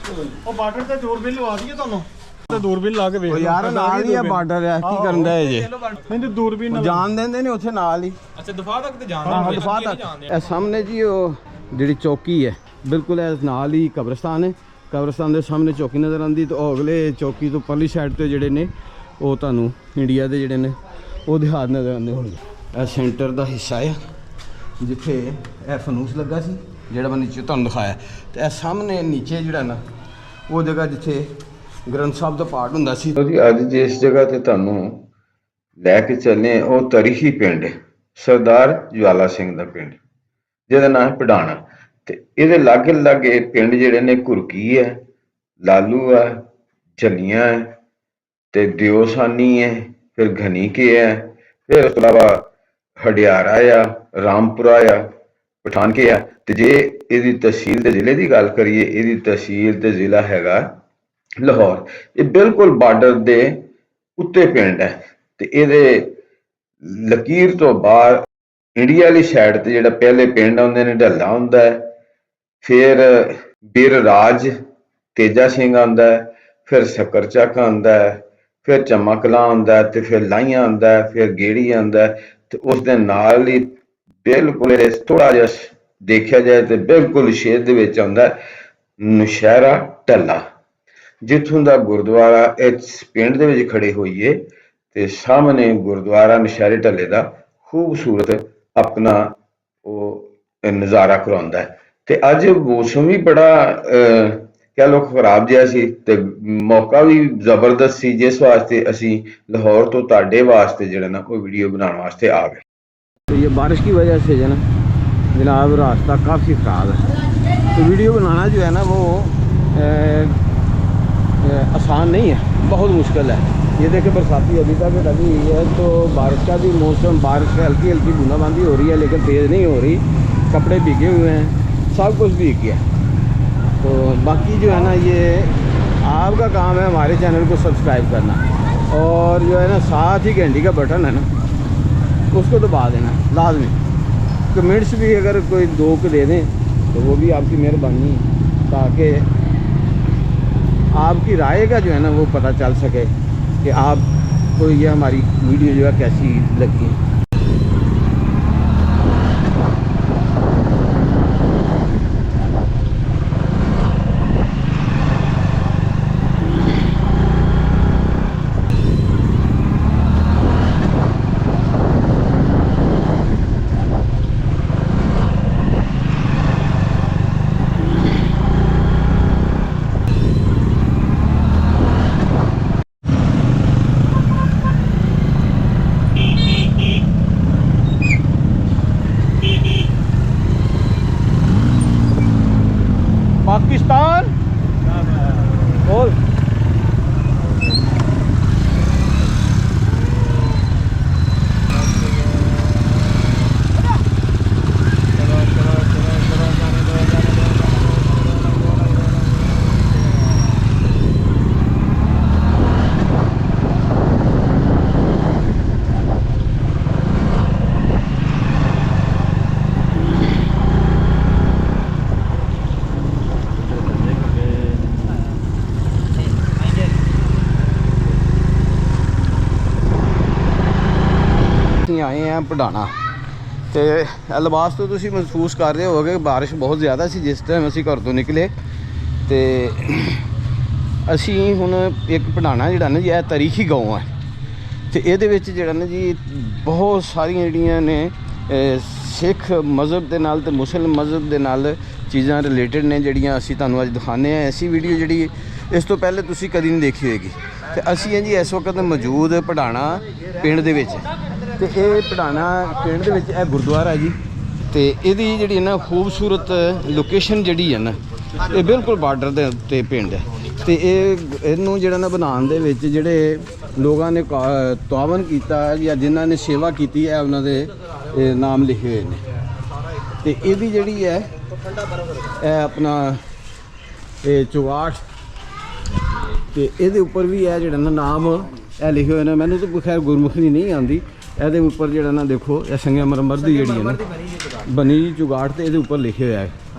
ਉਹ ਬਾਰਡਰ ਤੇ ਦੂਰਬੀਨ ਲਵਾ ਦਈਏ ਤੁਹਾਨੂੰ ਤੇ ਦੂਰਬੀਨ ਲਾ ਕੇ ਵੇਖ ਯਾਰ ਨਾਲ ਹੀ ਆ ਬਾਰਡਰ ਆ ਕੀ ਕਰਨ ਦਾ ਜੇ ਨਹੀਂ ਤੇ ਦੂਰਬੀਨ ਜਾਣ ਦਿੰਦੇ ਨੇ ਉੱਥੇ ਨਾਲ ਹੀ ਅੱਛਾ ਦਫਾ ਤੱਕ ਤੇ ਜਾਣ ਹਾਂ ਦਫਾ ਤੱਕ ਇਹ ਸਾਹਮਣੇ ਜੀ ਉਹ ਜਿਹੜੀ ਚੌਕੀ ਹੈ ਬਿਲਕੁਲ ਇਹ ਨਾਲ ਹੀ ਕਬਰਸਤਾਨ ਹੈ ਕਬਰਸਤਾਨ ਦੇ ਸਾਹਮਣੇ ਚੌਕੀ ਨਜ਼ਰ ਆਉਂਦੀ ਤੇ ਉਹ ਅਗਲੇ ਚੌਕੀ ਤੋਂ ਪਰਲੀ ਸਾਈਡ ਤੇ ਜਿਹੜੇ ਨੇ ਉਹ ਤੁਹਾਨੂੰ ਇੰਡੀਆ ਦੇ ਜਿਹੜੇ ਨੇ ਉਹ ਦਿਹਾਤ ਨਜ਼ਰ ਆਉਂਦੇ ਹੋਣਗੇ। ਇਹ ਸੈਂਟਰ ਦਾ ਹਿੱਸਾ ਹੈ ਜਿੱਥੇ ਇਹ ਫਨੂਸ ਲੱਗਾ ਸੀ ਜਿਹੜਾ ਮੈਂ ਨੀਚੇ ਤੁਹਾਨੂੰ ਦਿਖਾਇਆ ਤੇ ਇਹ ਸਾਹਮਣੇ ਨੀਚੇ ਜਿਹੜਾ ਨਾ ਉਹ ਜਗ੍ਹਾ ਜਿੱਥੇ ਗ੍ਰੰਥ ਸਾਹਿਬ ਦਾ ਪਾਠ ਹੁੰਦਾ ਸੀ। ਅੱਜ ਜਿਸ ਜਗ੍ਹਾ ਤੇ ਤੁਹਾਨੂੰ ਲੈ ਕੇ ਚੱਲੇ ਉਹ ਤਰੀਖੀ ਪਿੰਡ ਸਰਦਾਰ ਜਵਾਲਾ ਸਿੰਘ ਦਾ ਪਿੰਡ ਜਿਹਦਾ ਨਾਮ ਹੈ ਪਡਾਣਾ ਤੇ ਇਹਦੇ ਲਾਗੇ ਲਾਗੇ ਪਿੰਡ ਜਿਹੜੇ ਨੇ ਘੁਰਕੀ ਹੈ, ਲਾਲੂ ਹੈ, ਝੱਲੀਆਂ ਹੈ ਤੇ ਦਿਓਸਾਨੀ ਹੈ, ਫਿਰ ਘਨੀਕੇ ਹੈ, ਫਿਰ ਉਸ ਤੋਂ ਇਲਾਵਾ ਹਡਿਆਰਾ ਆ, ਰਾਮਪੁਰਾ ਆ, ਪਠਾਨਕੇ ਆ ਤੇ ਜੇ ਇਹਦੀ ਤਹਿਸੀਲ ਦੇ ਜ਼ਿਲ੍ਹੇ ਦੀ ਗੱਲ ਕਰੀਏ ਇਹਦੀ ਤਹਿਸੀਲ ਤੇ ਜ਼ਿਲ੍ਹਾ ਹੈਗਾ ਲਾਹੌਰ। ਇਹ ਬਿਲਕੁਲ ਬਾਰਡਰ ਦੇ ਉੱਤੇ ਪਿੰਡ ਹੈ ਤੇ ਇਹਦੇ ਲਕੀਰ ਤੋਂ ਬਾਹਰ ਇੰਡੀਆ ਵਾਲੀ ਸਾਈਡ ਤੇ ਜਿਹੜਾ ਪਹਿਲੇ ਪਿੰਡ ਆਉਂਦੇ ਨੇ ਢੱਲਾ ਹੁੰਦਾ ਹੈ, ਫਿਰ ਬੀਰ ਰਾਜ ਤੇਜਾ ਸਿੰਘ ਆਉਂਦਾ ਹੈ, ਫਿਰ ਸ਼ੱਕਰ ਚੱਕ ਆਉਂਦਾ ਹੈ, ਫਿਰ ਚੰਮਾ ਕਲਾਂ ਆਉਂਦਾ ਹੈ ਤੇ ਫਿਰ ਲਾਈਆਂ ਆਉਂਦਾ ਹੈ, ਫਿਰ ਗੇੜੀ ਆਉਂਦਾ ਹੈ ਤੇ ਉਸ ਦੇ ਨਾਲ ਹੀ ਬਿਲਕੁਲ ਥੋੜਾ ਜਿਹਾ ਦੇਖਿਆ ਜਾਏ ਤੇ ਬਿਲਕੁਲ ਸ਼ੇਰ ਦੇ ਵਿੱਚ ਆਉਂਦਾ ਨੁਸ਼ਹਿਰਾ ਢੱਲਾ ਜਿੱਥੋਂ ਦਾ ਗੁਰਦੁਆਰਾ ਇਸ ਪਿੰਡ ਦੇ ਵਿੱਚ ਖੜੇ ਹੋਈਏ ਤੇ ਸਾਹਮਣੇ ਗੁਰਦੁਆਰਾ ਨੁਸ਼ਹਿਰੇ ਢੱਲੇ ਦਾ ਖੂਬਸੂਰਤ ਆਪਣਾ ਉਹ ਨਜ਼ਾਰਾ ਕਰਾਉਂਦਾ ਹੈ। ਤੇ ਅੱਜ ਮੌਸਮ ਵੀ ਬੜਾ ਕਹਿ ਲਓ ਖਰਾਬ ਜਿਹਾ ਸੀ ਤੇ ਮੌਕਾ ਵੀ ਜ਼ਬਰਦਸਤ ਸੀ ਜਿਸ ਵਾਸਤੇ ਅਸੀਂ ਲਾਹੌਰ ਤੋਂ ਤੁਹਾਡੇ ਵਾਸਤੇ ਜਿਹੜਾ ਨਾ ਉਹ ਵੀਡੀਓ बनाने वास्ते आ गए। तो ये बारिश की वजह से जो है ना जनाब रास्ता काफ़ी ख़राब है तो वीडियो बनाना जो है ना वो आसान नहीं है, बहुत मुश्किल है। ये देखिए बरसाती अभी तक लगी हुई है तो बारिश का भी मौसम, बारिश हल्की हल्की बूंदाबांदी हो रही है लेकिन तेज़ नहीं हो रही, कपड़े भीगे हुए हैं, सब कुछ भीग गया। तो बाकी जो है ना ये आपका काम है हमारे चैनल को सब्सक्राइब करना और जो है ना साथ ही घंटी का बटन है ना उसको दबा देना लाजमी। कमेंट्स भी अगर कोई दो को दे दें तो वो भी आपकी मेहरबानी ताकि आपकी राय का जो है ना वो पता चल सके कि आपको ये हमारी वीडियो जो है कैसी लगी है। पाकिस्तान बोल आए हैं पढ़ाना तो लिबास तो तुसी महसूस कर रहे हो बारिश बहुत ज़्यादा सी जिस टाइम असी घर तो निकले तो असी हुण एक पढ़ाना जिहड़ा ना जी यह तारीखी गाँव है तो ये जिहड़ा ना जी बहुत सारियां जिहड़ियां ने सिख मज़हब के नाल ते मुस्लिम मज़हब के नाल चीज़ां रिलेटिड ने जिहड़ियां असी तुहानूं अज दिखाने हैं। ऐसी वीडियो जिहड़ी इस तो पहले तुसी कदी नहीं देखी होएगी तो असी हैं जी इस वक्त मौजूद पढ़ाना पिंड दे विच ते ये पढ़ाना पिंड दे विच यह गुरुद्वारा है जी तो यदी जी ना खूबसूरत लोकेशन जी है ना ये बिल्कुल बार्डर के उत्ते पिंड है तो इनू जो ना बनाने दे विच जिहड़े लोगों ने तावन किया या जिन्हों ने सेवा की है उन्होंने नाम लिखे हुए हैं तो यदी जी है अपना चुगाठ तो ये उपर भी है जो नाम है लिखे हुए हैं। मैंने तो खैर गुरमुखी नहीं आती ये उपर जो ना देखो यह संगमरमर की जी है ना बनी चुगाठ तो ये उपर लिखे हुआ है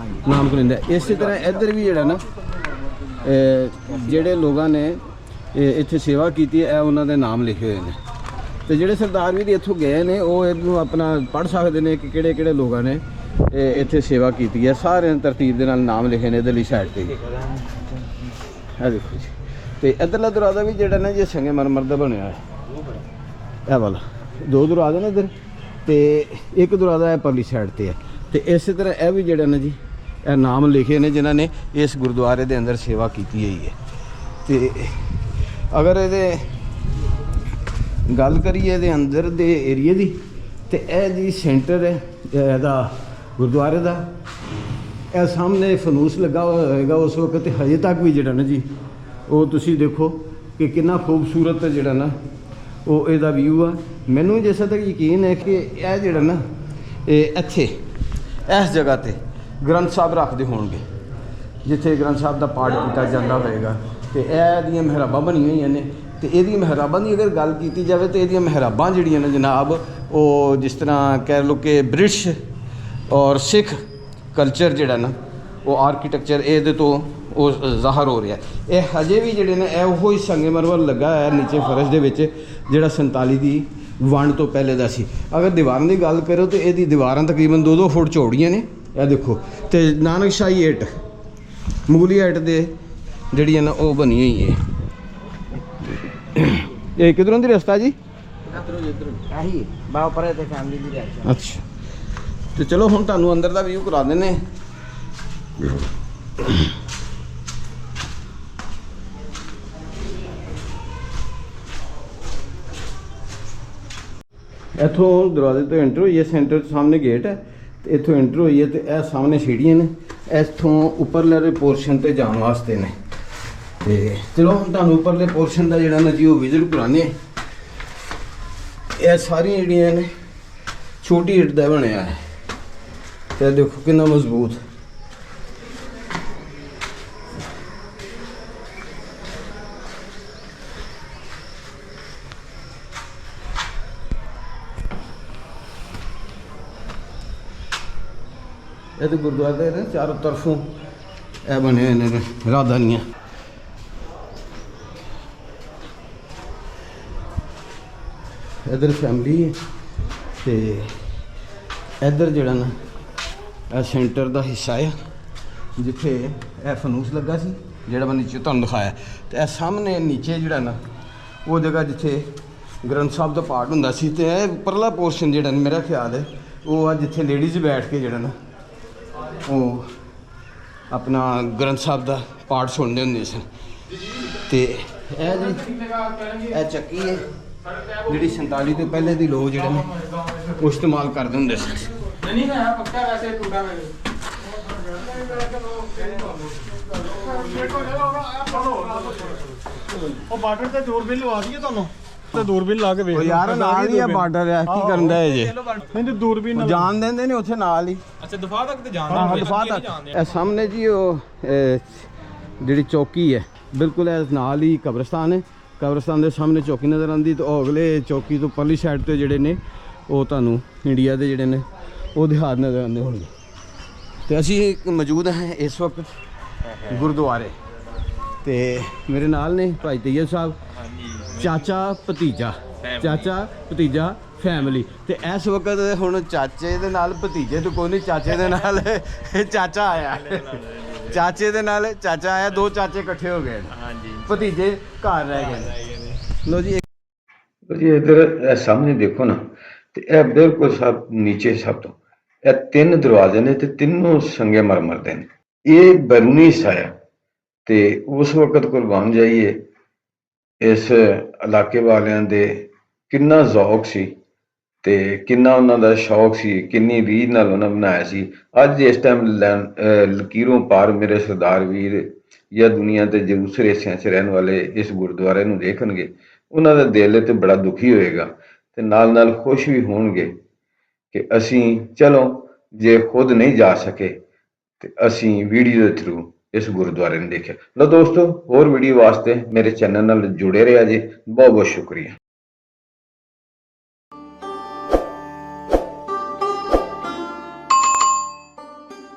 नाम कलिंदा। इस तरह इधर भी जो ना ਜਿਹੜੇ ਲੋਕਾਂ ਨੇ ਇੱਥੇ ਸੇਵਾ ਕੀਤੀ ਹੈ, ਇਹ ਉਹਨਾਂ ਦੇ ਨਾਮ ਲਿਖੇ ਹੋਏ ਨੇ। ਤੇ ਜਿਹੜੇ ਸਰਦਾਰ ਵੀ ਇੱਥੋਂ ਗਏ ਨੇ ਉਹ ਇਹਨੂੰ ਆਪਣਾ ਪੜ੍ਹ ਸਕਦੇ ਨੇ ਕਿ ਕਿਹੜੇ ਕਿਹੜੇ ਲੋਕਾਂ ਨੇ ਇੱਥੇ ਸੇਵਾ ਕੀਤੀ ਹੈ। ਸਾਰਿਆਂ ਨੇ ਤਰਤੀਬ ਦੇ ਨਾਲ ਨਾਮ ਲਿਖੇ ਨੇ ਇਧਰਲੀ ਸਾਈਡ ਤੇ। ਇਹ ਦੇਖੋ ਜੀ। ਤੇ ਇੱਧਰਲਾ ਦਰਵਾਜ਼ਾ ਵੀ ਜਿਹੜਾ ਨਾ ਜੀ ਸੰਗੇ ਮਰਮਰ ਦਾ ਬਣਿਆ ਹੈ। ਇਹ ਵਾਲਾ 2 ਦਰਵਾਜ਼ੇ ਨੇ ਇੱਧਰ, ਤੇ ਇੱਕ ਦਰਵਾਜ਼ਾ ਹੈ ਪਰਲੀ ਸਾਈਡ ਤੇ ਹੈ। ਤੇ ਇਸੇ ਤਰ੍ਹਾਂ ਇਹ ਵੀ ਜਿਹੜਾ ਨਾ ਜੀ ਇਹ ਨਾਮ ਲਿਖੇ ਨੇ ਜਿਨ੍ਹਾਂ ਨੇ ਇਸ ਗੁਰਦੁਆਰੇ ਦੇ ਅੰਦਰ ਸੇਵਾ ਕੀਤੀ ਹੋਈ ਹੈ। ਤੇ ਅਗਰ ਇਹਦੇ ਗੱਲ ਕਰੀਏ ਇਹਦੇ ਅੰਦਰ ਦੇ ਏਰੀਏ ਦੀ, ਤੇ ਇਹ ਜੀ ਸੈਂਟਰ ਹੈ ਇਹਦਾ ਗੁਰਦੁਆਰੇ ਦਾ। ਇਹ ਸਾਹਮਣੇ ਫਨੂਸ ਲੱਗਾ ਹੋਏਗਾ ਉਸ ਵਕਤ, ਤੇ ਹਜੇ ਤੱਕ ਵੀ ਜਿਹੜਾ ਨਾ ਜੀ ਉਹ ਤੁਸੀਂ ਦੇਖੋ ਕਿ ਕਿੰਨਾ ਖੂਬਸੂਰਤ ਜਿਹੜਾ ਨਾ ਉਹ ਇਹਦਾ ਵਿਊ ਆ। ਮੈਨੂੰ ਜਿਸ ਤੱਕ ਯਕੀਨ ਹੈ ਕਿ ਇਹ ਜਿਹੜਾ ਨਾ ਇਹ ਇੱਥੇ ਇਸ ਜਗ੍ਹਾ ਤੇ ਗ੍ਰੰਥ ਸਾਹਿਬ ਰੱਖਦੇ ਹੋਣਗੇ, ਜਿੱਥੇ ਗ੍ਰੰਥ ਸਾਹਿਬ ਦਾ ਪਾਠ ਕੀਤਾ ਜਾਂਦਾ ਹੋਏਗਾ। ਤੇ ਇਹ ਦੀਆਂ ਮਹਿਰਾਬਾਂ ਬਣੀਆਂ ਹੋਈਆਂ ਨੇ। ਤੇ ਇਹਦੀ ਮਹਿਰਾਬਾਂ ਦੀ ਅਗਰ ਗੱਲ ਕੀਤੀ ਜਾਵੇ ਤਾਂ ਇਹਦੀਆਂ ਮਹਿਰਾਬਾਂ ਜਿਹੜੀਆਂ ਨੇ ਜਨਾਬ ਉਹ ਜਿਸ ਤਰ੍ਹਾਂ ਕਹਿ ਲਓ ਕਿ ਬ੍ਰਿਟਿਸ਼ ਔਰ ਸਿੱਖ ਕਲਚਰ ਜਿਹੜਾ ਨਾ ਉਹ ਆਰਕੀਟੈਕਚਰ ਇਹਦੇ ਤੋਂ ਉਹ ਜ਼ਾਹਰ ਹੋ ਰਿਹਾ। ਇਹ ਹਜੇ ਵੀ ਜਿਹੜੇ ਨੇ ਇਹ ਉਹੋ ਹੀ ਸੰਗਮਰਮਰ ਲੱਗਾ ਹੈ ਨੀਚੇ ਫਰਸ਼ ਦੇ ਵਿੱਚ, ਜਿਹੜਾ 47 ਦੀ ਵੰਡ ਤੋਂ ਪਹਿਲੇ ਦਾ ਸੀ। ਅਗਰ ਦੀਵਾਰਾਂ ਦੀ ਗੱਲ ਕਰੋ ਤਾਂ ਇਹਦੀ ਦੀਵਾਰਾਂ ਤਕਰੀਬਨ 2-2 ਫੁੱਟ ਚੌੜੀਆਂ ਨੇ। ਇਹ ਦੇਖੋ, ਤੇ ਨਾਨਕਸ਼ਾਹੀ ਇੱਟ ਮੁਗਲੀ ਇੱਟ ਦੇ ਜਿਹੜੀ ਹੈ ਨਾ ਉਹ ਬਣੀ ਹੋਈ ਹੈ। ਇਹ ਕਿਧਰੋਂ ਦੀ ਰਸਤਾ ਜੀ? ਅੱਛਾ, ਤੇ ਚਲੋ ਹੁਣ ਤੁਹਾਨੂੰ ਅੰਦਰ ਦਾ ਵਿਊ ਕਰਾ ਦਿੰਦੇ। ਇੱਥੋਂ ਦਰਵਾਜ਼ੇ ਤੋਂ ਐਂਟਰ ਹੋਈ ਹੈ, ਸੈਂਟਰ ਸਾਹਮਣੇ ਗੇਟ ਹੈ, ਤੇ ਇੱਥੋਂ ਐਂਟਰ ਹੋਈ ਹੈ। ਤੇ ਇਹ ਸਾਹਮਣੇ ਸੀੜੀਆਂ ਨੇ, ਇੱਥੋਂ ਉੱਪਰਲੇ ਪੋਰਸ਼ਨ ਤੇ ਜਾਣ ਵਾਸਤੇ ਨੇ। ਤੇ ਚਲੋ ਹੁਣ ਤੁਹਾਨੂੰ ਉੱਪਰਲੇ ਪੋਰਸ਼ਨ ਦਾ ਜਿਹੜਾ ਨਾ ਜੀ ਉਹ ਵਿਜ਼ਿਟ ਕਰਾਉਂਦੇ। ਇਹ ਸਾਰੀਆਂ ਜਿਹੜੀਆਂ ਨੇ ਛੋਟੀ ਇੱਟ ਦਾ ਬਣਿਆ ਹੈ, ਤੇ ਦੇਖੋ ਕਿੰਨਾ ਮਜ਼ਬੂਤ। ਇਹ ਤੇ ਗੁਰਦੁਆਰੇ ਦੇ ਚਾਰੋਂ ਤਰਫੋਂ ਇਹ ਬਣੇ ਹੋਏ ਨੇ ਰਾਧਾਨੀਆਂ। ਇੱਧਰ ਫੈਮਿਲੀ ਹੈ, ਤੇ ਇੱਧਰ ਜਿਹੜਾ ਨਾ ਇਹ ਸੈਂਟਰ ਦਾ ਹਿੱਸਾ ਹੈ ਜਿੱਥੇ ਇਹ ਫਨੂਸ ਲੱਗਾ ਸੀ, ਜਿਹੜਾ ਮੈਂ ਨੀਚੇ ਤੁਹਾਨੂੰ ਦਿਖਾਇਆ। ਤੇ ਇਹ ਸਾਹਮਣੇ ਨੀਚੇ ਜਿਹੜਾ ਨਾ ਉਹ ਜਗ੍ਹਾ ਜਿੱਥੇ ਗ੍ਰੰਥ ਸਾਹਿਬ ਦਾ ਪਾਠ ਹੁੰਦਾ ਸੀ। ਤੇ ਇਹ ਉੱਪਰਲਾ ਪੋਰਸ਼ਨ ਜਿਹੜਾ ਨਾ ਮੇਰਾ ਖਿਆਲ ਹੈ ਉਹ ਆ ਜਿੱਥੇ ਲੇਡੀਜ਼ ਬੈਠ ਕੇ ਜਿਹੜਾ ਨਾ ਉਹ ਆਪਣਾ ਗ੍ਰੰਥ ਸਾਹਿਬ ਦਾ ਪਾਠ ਸੁਣਦੇ ਹੁੰਦੇ ਸਨ। ਤੇ ਇਹ ਜੀ ਇਹ ਚੱਕੀ ਹੈ ਜਿਹੜੀ 47 ਤੋਂ ਪਹਿਲੇ ਦੀ ਲੋਕ ਜਿਹੜੇ ਨੇ ਉਹ ਇਸਤੇਮਾਲ ਕਰਦੇ ਹੁੰਦੇ ਸਨ। ਨਹੀਂ ਮੈਂ ਪੱਕਾ ਵੈਸੇ ਟੂਟਾ ਮੈਂ ਉਹ ਬਾਰਡਰ ਤੇ ਦੂਰਬੀਨ ਲਵਾ ਦਈਏ ਤੁਹਾਨੂੰ, ਤੇ ਦੂਰਬੀਨ ਲਾ ਕੇ ਵੇਖ ਉਹ ਯਾਰ ਨਾਲ ਹੀ ਆ ਬਾਰਡਰ ਆ, ਕੀ ਕਰਨ ਦਾ ਜੇ? ਨਹੀਂ ਤੇ ਦੂਰਬੀਨ ਜਾਣ ਦਿੰਦੇ ਨੇ ਉੱਥੇ ਨਾਲ ਹੀ। ਅੱਛਾ ਦਫਾ ਤੱਕ ਤੇ ਜਾਣ ਹਾਂ ਦਫਾ ਤੱਕ। ਇਹ ਸਾਹਮਣੇ ਜੀ ਉਹ ਜਿਹੜੀ ਚੌਕੀ ਹੈ ਬਿਲਕੁਲ ਇਹ ਨਾਲ ਹੀ ਕਬਰਸਤਾਨ ਹੈ। ਕਬਰਸਤਾਨ ਦੇ ਸਾਹਮਣੇ ਚੌਕੀ ਨਜ਼ਰ ਆਉਂਦੀ, ਤੇ ਉਹ ਅਗਲੇ ਚੌਕੀ ਤੋਂ ਪਰਲੀ ਸਾਈਡ ਤੇ ਜਿਹੜੇ ਨੇ ਉਹ ਤੁਹਾਨੂੰ ਇੰਡੀਆ ਦੇ ਜਿਹੜੇ ਨੇ ਉਹ ਦਿਹਾਤ ਨਜ਼ਰ ਆਉਂਦੇ ਹੋਣਗੇ। ਤੇ ਅਸੀਂ ਮੌਜੂਦ ਹਾਂ ਇਸ ਵਕਤ ਗੁਰਦੁਆਰੇ, ਤੇ ਮੇਰੇ ਨਾਲ ਨੇ ਭਾਈ ਤੈਯਬ ਸਾਹਿਬ, ਚਾਚਾ ਭਤੀਜਾ ਫੈਮਿਲੀ। ਤੇ ਇਸ ਵਕਤ ਹੁਣ ਚਾਚੇ ਦੇ ਨਾਲ ਭਤੀਜੇ ਤੋਂ ਕੋਈ ਨਹੀਂ, ਚਾਚੇ ਦੇ ਨਾਲ ਚਾਚਾ ਆਇਆ, ਚਾਚੇ ਦੇ ਨਾਲ ਚਾਚਾ ਆਇਆ, 2 ਚਾਚੇ ਇਕੱਠੇ ਹੋ ਗਏ। ਹਾਂਜੀ, ਭਤੀਜੇ ਘਰ ਰਹਿ ਗਏ। ਲੋ ਜੀ ਇੱਧਰ ਸਾਹਮਣੇ ਦੇਖੋ ਨਾ, ਤੇ ਇਹ ਬਿਲਕੁਲ ਸਭ ਨੀਚੇ ਸਭ ਤੋਂ ਇਹ 3 ਦਰਵਾਜ਼ੇ ਨੇ, ਤੇ ਤਿੰਨੋਂ ਸੰਗੇ ਮਰਮਰ ਦੇ ਨੇ। ਇਹ ਬਰੂਨੀ ਸਾਇਆ। ਤੇ ਉਸ ਵਕਤ ਕੁਰਬਾਨ ਜਾਈਏ ਇਸ ਇਲਾਕੇ ਵਾਲਿਆਂ ਦੇ ਕਿੰਨਾ ਜ਼ੌਕ ਸੀ, ਤੇ ਕਿੰਨਾ ਉਹਨਾਂ ਦਾ ਸ਼ੌਕ ਸੀ, ਕਿੰਨੀ ਰੀਝ ਨਾਲ ਉਹਨਾਂ ਬਣਾਇਆ ਸੀ। ਅੱਜ ਇਸ ਟਾਈਮ ਲਕੀਰੋਂ ਪਾਰ ਮੇਰੇ ਸਰਦਾਰ ਵੀਰ ਜਾਂ ਦੁਨੀਆ ਦੇ ਦੂਸਰੇ ਹਿੱਸਿਆਂ 'ਚ ਰਹਿਣ ਵਾਲੇ ਇਸ ਗੁਰਦੁਆਰੇ ਨੂੰ ਦੇਖਣਗੇ, ਉਹਨਾਂ ਦਾ ਦਿਲ ਤੇ ਬੜਾ ਦੁਖੀ ਹੋਏਗਾ, ਤੇ ਨਾਲ ਨਾਲ ਖੁਸ਼ ਵੀ ਹੋਣਗੇ ਕਿ ਅਸੀਂ ਚਲੋ ਜੇ ਖੁਦ ਨਹੀਂ ਜਾ ਸਕੇ ਤੇ ਅਸੀਂ ਵੀਡੀਓ ਦੇ ਥਰੂ ਇਸ ਗੁਰਦੁਆਰੇ ਨੂੰ ਦੇਖਿਆ। ਲਓ ਦੋਸਤੋ, ਹੋਰ ਵੀਡੀਓ ਵਾਸਤੇ ਮੇਰੇ ਚੈਨਲ ਨਾਲ ਜੁੜੇ ਰਿਹਾ ਜੀ। ਬਹੁਤ ਬਹੁਤ ਸ਼ੁਕਰੀਆ।